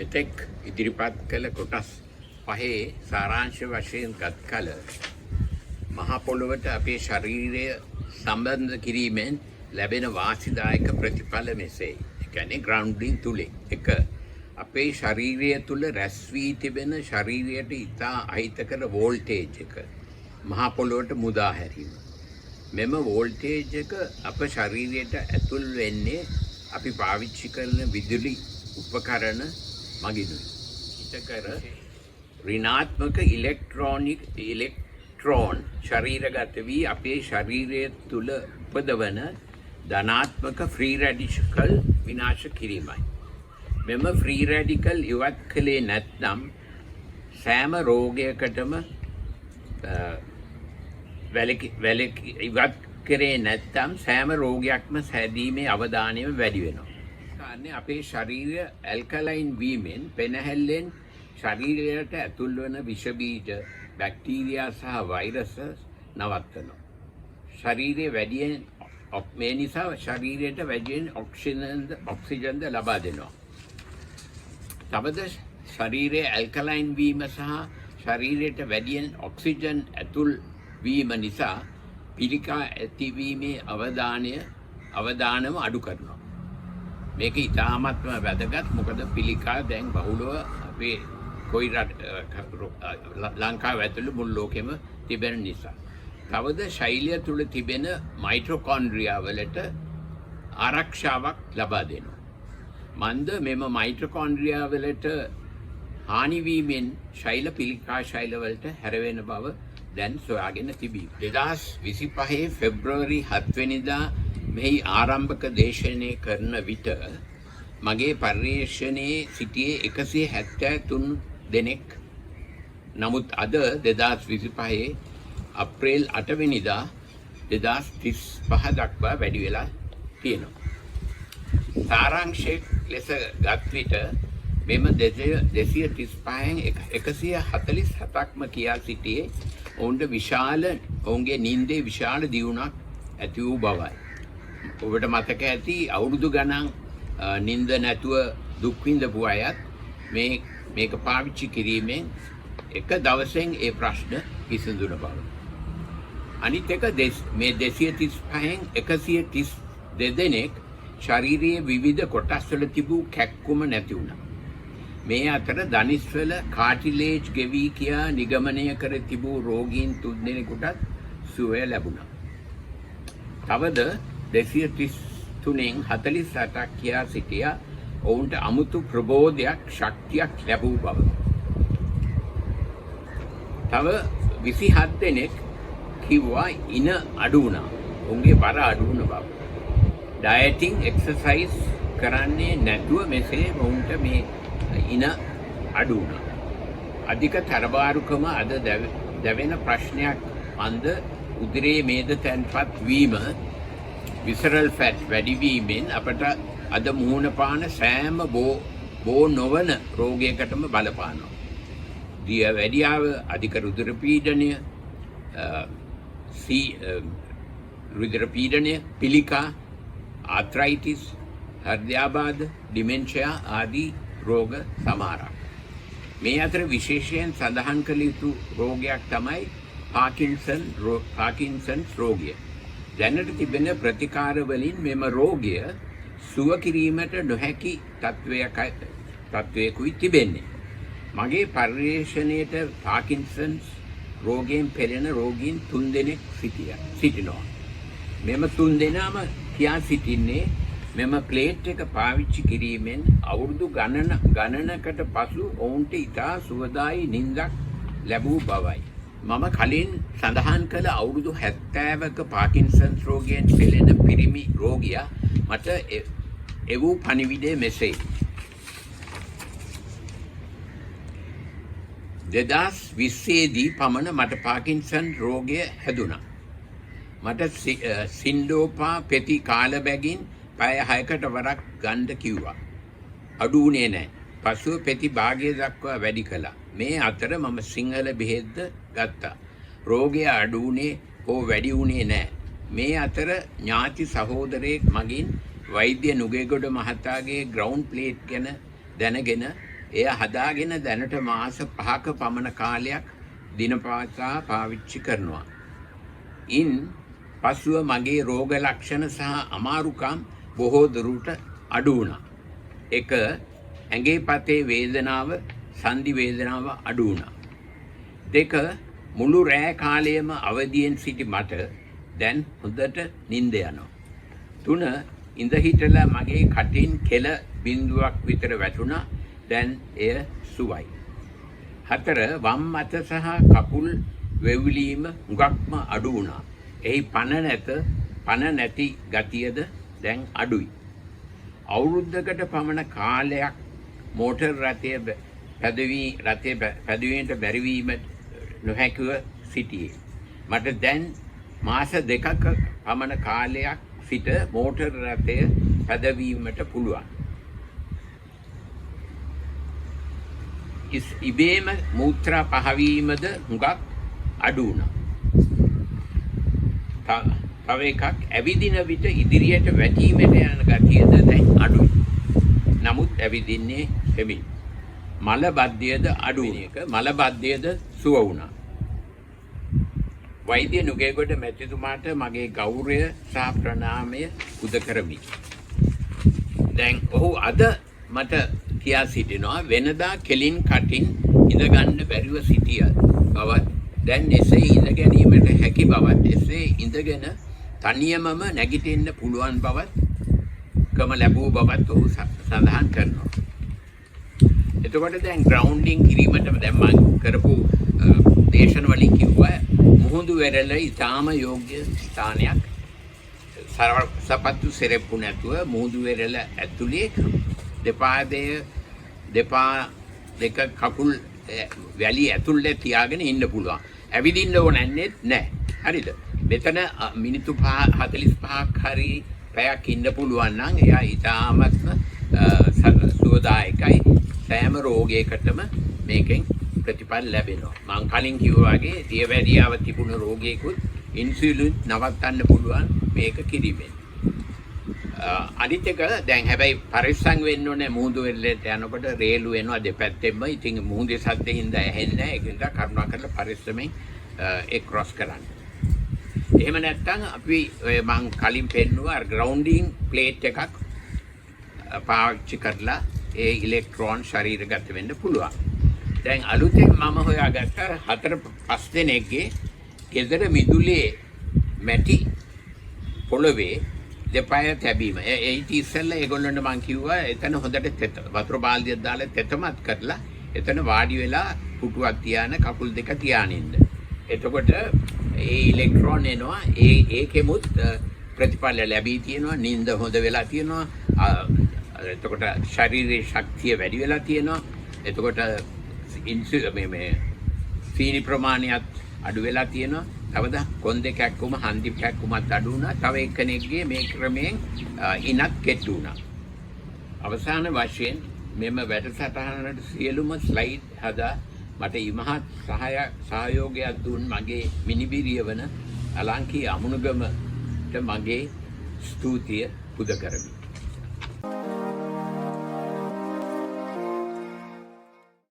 මෙතෙක් ඉදිරිපත් කළ කොටස් පහේ සාරාංශ වශයෙන් ගත් කල මහ පොළොවට අපේ ශරීරය සම්බන්ධ කිරීමෙන් ලැබෙන වාසිදායක ප්‍රතිඵල මෙසේ. ඒ කියන්නේ ග්‍රවුන්ඩින් තුලින් එක අපේ ශරීරය තුල රැස් වී තිබෙන ශරීරයට ඉතා අහිතකර වෝල්ටේජ් එක මහ පොළොවට මුදා හැරීම. මෙම වෝල්ටේජ් එක අප ශරීරයට ඇතුල් වෙන්නේ අපි පාවිච්චි කරන විදුලි උපකරණ මගිනුයි. ඊටකර ඍණාත්මක ඉලෙක්ට්‍රෝන ශරීරගත වී අපේ ශරීරය තුල උපදවන ධනාත්මක ෆ්‍රී රැඩිකල් විනාශ කිරීමයි. මෙම ෆ්‍රී රැඩිකල් ඉවත් කළේ නැත්නම් සෑම රෝගයකටම ඉවත් කරේ නැත්නම් සෑම රෝගයක්ම සැදීමේ අවධානය වැඩි වෙනවා. කාරණේ අපේ ශරීරය ඇල්කලයින් වීමෙන් පෙනහැල්ලෙන් ශරීරයට ඇතුල් වන විෂ බීජ බැක්ටීරියා සහ වෛරස් නවත්තනවා. ශරීරයේ වැඩියෙන් මේ නිසා ශරීරයට වැඩියෙන් ඔක්සිජන්ද ලබා දෙනවා. තවද ශරීරයේ ඇල්කලයින් වීම සහ ශරීරයට වැඩියෙන් ඔක්සිජන් ඇතුල් වීම නිසා පිළිකා ඇතිවීමේ අවදානම අඩු කරනවා. මේක ඉතාමත්ම වැදගත්. මොකද පිළිකා දැන් බහුලව අපේ කොයි ලංකාව ඇතුළු මුළු ලෝකෙම තිබෙන නිසා. තවද ශෛලිය තුල තිබෙන මයිටොකොන්ඩ්‍රියා වලට ආරක්ෂාවක් ලබා දෙනවා. මන්ද මෙම මයිටොකොන්ඩ්‍රියා වලට හානි වීමෙන් පිළිකා ශෛල වලට හැරවෙන බව දැන් සොයාගෙන තිබී. 2025 පෙබ්‍රවරි 7 වෙනිදා මෙහි ආරම්භක දේශනය කරන විට මගේ පර්යේෂණයේ සිටියේ 173 දෙනෙක්. නමුත් අද 2025 අප්‍රේල් 8 වෙනිදා 2035 දක්වා වැඩි වෙලා තියෙනවා. සාරාංශයක් ලෙස ගත් විට මෙම 235න් 147ක්ම කියා සිටියේ ඔවුන්ගේ නින්දේ විශාල දියුණුවක් ඇති වූ බවයි. ඔබට මතක ඇති අවුරුදු ගණන් නින්ද නැතුව දුක් විඳපු අයත් මේක පාවිච්චි කිරීමෙන් එක දවසෙන් ඒ ප්‍රශ්න විසඳුන බව. අනිත් එක මේ 235න් 132 දෙනෙක් ශාරීරික විවිධ කොටස් වල තිබූ කැක්කුම නැති වුණා. මේ අතර දනිස්වල කාටිලේජ් ගෙවි කියා නිගමනය කර තිබූ රෝගීන් 3 දෙනෙකුටත් සුවය ලැබුණා. තවද 233න් 48ක් කියා සිටියා ඔවුන්ට අමුතු ප්‍රබෝධයක් ශක්තියක් ලැබූ බව. තව 27 දෙනෙක් කිව්වා ඉන අඩු වුණා. ඔවුන්ගේ බර අඩු වුණ බව. ඩයටින් එක්සර්සයිස් කරන්නේ නැතුව මෙසේ ඔවුන්ට මේ ඉන අඩු වුණා. අධික තරබාරුකම අද දැවෙන ප්‍රශ්නයක්. මන්ද උදරයේ මේද තැන්පත් වීම විසරල් ෆැට් වැඩි වීමෙන් අපට අද මුහුණ පාන සෑම බෝ නොවන රෝගයකටම බලපානවා. දිය වැඩියාව, අධික රුධිර පීඩනය, රුධිර පීඩනය, පිළිකා, ආර්ත්‍රයිටිස්, හෘදයාබාධ, ඩිමෙන්ෂියා ආදී රෝග සමහරක්. මේ අතර විශේෂයෙන් සඳහන් කළ යුතු රෝගයක් තමයි පාකින්සන්ස් රෝගය. දැනට තිබෙන ප්‍රතිකාර වලින් මෙම රෝගය සුව කිරීමට නොහැකි තත්වයකුයි තිබෙන්නේ. මගේ පර්යේෂණයට පාකින්සන්ස් රෝගයෙන් පෙළෙන රෝගීන් 3 දෙනෙක් සිටිනවා. මෙම 3 දෙනාම කියා සිටින්නේ මෙම ප්ලේට් එක පාවිච්චි කිරීමෙන් අවුරුදු ගණනකට පසු ඔවුන්ට ඉතා සුවදායි නින්දක් ලැබූ බවයි. මම කලින් සඳහන් කළ අවුරුදු 70ක පාකින්සන්ස් රෝගයෙන් පෙළෙන පිරිමි රෝගියා මට එවූ පණිවිඩය මෙසේ. 2020 දී පමණ මට පාකින්සන් රෝගය හැදුණා. මට සින්ඩෝපා පෙති කාලබැගින් පැය 6කට වරක් ගන්න කිව්වා. අඩු වුණේ නැහැ. පසුව පෙති භාගය දක්වා වැඩි කළා. මේ අතර මම සිංහල බෙහෙත්ද ගත්තා. රෝගය අඩු වුණේ හෝ වැඩි වුණේ නැහැ. මේ අතර ඥාති සහෝදරයෙක් මගින් වෛද්‍ය නුගේගොඩ මහතාගේ ග්‍රවුන්ඩ් ප්ලේට් ගැන දැනගෙන එය හදාගෙන දැනට මාස 5ක පමණ කාලයක් දිනපතා පාවිච්චි කරනවා. ඉන් පසුව මගේ රෝග ලක්ෂණ සහ අමාරුකම් බොහෝ දුරට අඩු වුණා. 1. ඇඟේ පතේ වේදනාව, සන්ධි වේදනාව අඩු වුණා. 2. මුළු රෑ කාලයම අවදියෙන් සිටි මට දැන් හොඳට නිින්ද යනවා. 3. ඉඳ හිටලා මගේ කටින් කෙල බිඳුවක් විතර වැටුණා. දැන් එය සුවයි. 4. වම් අත සහ කකුල් වෙව්ලීම හුඟක්ම අඩු වුණා. එහි පණ නැති ගතියද දැන් අඩුයි. අවුරුද්දකට පමණ කාලයක් මෝටර් රථය පැදවීමට බැරිවීම නොහැකිව සිටියේ. මට දැන් මාස 2ක පමණ කාලයක් සිට මෝටර් රථය පැදවීමට පුළුවන්. ඉබේම මූත්‍රා පහවීමද හුඟක් අඩු වුණා. තව එකක්, ඇවිදින විට ඉදිරියට වැටීමට යන ගතියද දැන් අඩුයි. නමුත් ඇවිදින්නේ හෙමින්. මල බද්ධයද අඩු වෙන එක. මල බද්ධයද සුව වුණා. වෛද්‍ය නුගේගොඩ මැතිතුමාට මගේ ගෞරවය සහ ප්‍රණාමය පුද කරමි. දැන් ඔහු අද මට කියා සිටිනවා වෙනදා කෙලින් කටින් ඉඳගන්න බැරිව සිටිය බවත්, දැන් එසේ ඉඳ ගැනීමට හැකි බවත්, එසේ ඉඳගෙන තනියමම නැගිටින්න පුළුවන් බවත් කම ලැබූ බවත් ඔහු සඳහන් කරනවා. එතකොට දැන් ග්‍රවුන්ඩින් කිරීමට දැන් මම කරපු දේශන වලින් කිව්වා මුහුදු වෙරළ ඉතාම යෝග්‍ය ස්ථානයක්. සපත්තු සෙරෙප්පු නැතුව මුහුදු වෙරළ ඇතුලේ දෙපා දෙක කකුල් වැලි ඇතුළේ තියාගෙන ඉන්න පුළුවන්. ඇවිදින්න ඕනන්නේ නැහැ. හරිද? මෙතන මිනිත්තු 45ක් හරි පැයක් ඉන්න පුළුවන් නම් එයා ඉතාමත්ම සුවදායකයි. සෑම රෝගයකටම මේකෙන් ප්‍රතිඵල ලැබෙනවා. මම කලින් කිව්වා වගේ දියවැඩියාව තිබුණ රෝගයකුත් ඉන්සුලින් නවත්තන්න පුළුවන් මේක කිරීමෙන්. අනිත් එක දැන් හැබැයි පරිස්සම් වෙන්න ඕනේ මුහුදු වෙරළට යනකොට රේලු වෙනවා දෙපැත්තෙම. ඉතින් මුහුදේ සද්දේ හින්දා ඇහෙන්නේ නැහැ. ඒකෙන්ද කරුණාකරලා පරිස්සමෙන් ඒ ක්‍රොස් කරන්න. එහෙම නැත්නම් අපි මම කලින් පෙන්නුවා ග්‍රවුන්ඩින් ප්ලේට් එකක් පාවිච්චි කරලා ඒ ඉලෙක්ට්‍රෝන ශරීරගත වෙන්න පුළුවන්. දැන් අලුතෙන් මම හොයාගත්ත 4-5 දෙනෙක්ගේ ගෙදර මිදුලේ මැටි පොළවේ දෙපය තැබීම. ඒ ඉතිසෙල්ලා ඒගොල්ලන්ට මම කිව්වා එතන හොඳට වතුර බාල්දියක් දාලා තෙතමත් කරලා එතන වාඩි වෙලා පුටුවක් තියාන කකුල් දෙක තියානින්න. එතකොට ඒ ඉලෙක්ට්‍රෝන එනවා. ඒකෙමුත් ප්‍රතිඵල ලැබී තියෙනවා. නිින්ද හොඳ වෙලා තියෙනවා. එතකොට ශරීරයේ ශක්තිය වැඩි වෙලා තියෙනවා. එතකොට සීනි ප්‍රමාණයත් අඩු වෙලා තියෙනවා. තවද කොන්දේ කැක්කුම හන්දි කැක්කුමත් අඩු වුණා. තව එක්කෙනෙක්ගේ මේ ක්‍රමයෙන් ඉනත් කෙට්ටු වුණා. අවසාන වශයෙන් මෙම වැඩසටහනට සියලුම ස්ලයිඩ් හදා මට ඉමහත් සහයෝගයක් දුන් මගේ මිනිබිරිය වන අලංකී අමුණුගමට මගේ ස්තුතිය පුද කරමි.